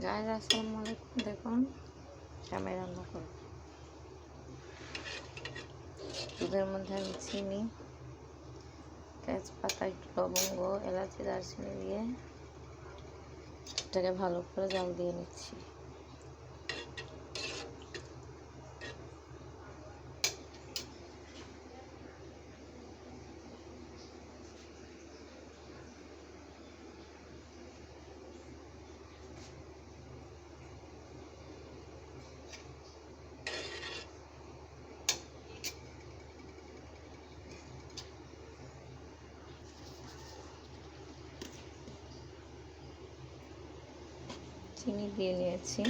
Guys আসসালামু আলাইকুম। দেখুন সেমাই রান্না করব। দুধের মধ্যে আমি চিনি, তেজপাতা, একটু লবঙ্গ, এলাচি, দারচিনি দিয়ে এটাকে ভালো করে জাল দিয়ে নিচ্ছি। চিনি দিয়ে নিয়েছি,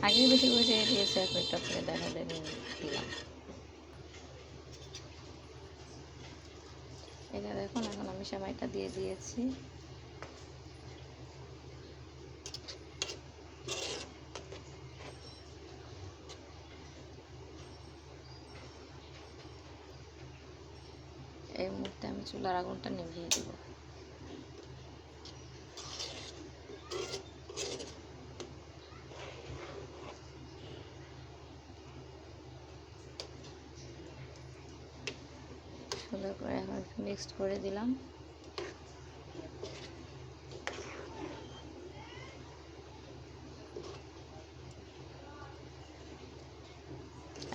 আগে বেশি করে চিনি দিয়েছি, এখন একটু আপনাকে দেখাতে দিলাম। এটা দেখুন, এখন আমি সেমাইটা দিয়ে দিয়েছি। এই মুহূর্তে আমি চুলার আগুনটা নিভিয়ে দেব। সুন্দর করে এখন একটু মিক্সড করে দিলাম।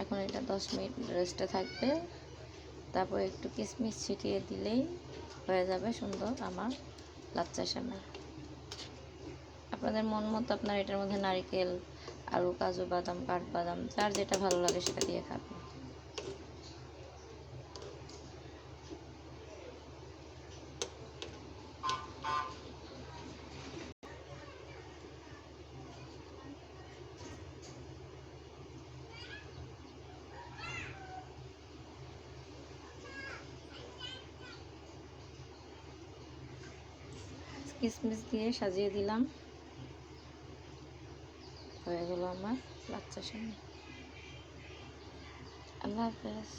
এখন এটা 10 মিনিট রেস্টে থাকবে। তারপর একটু কিশমিশ ছিটিয়ে দিলেই হয়ে যাবে সুন্দর আমার লাচ্চা সেমাই। আপনাদের মন মতো আপনার এটার মধ্যে নারকেল, আলু, কাজু বাদাম, কাঠবাদাম, যার যেটা ভালো লাগে সেটা দিয়ে খাবেন। কিশমিশ দিয়ে সাজিয়ে দিলাম, হয়ে গেল আমার লাচ্চা সেমাই। আল্লাহ হাফেজ।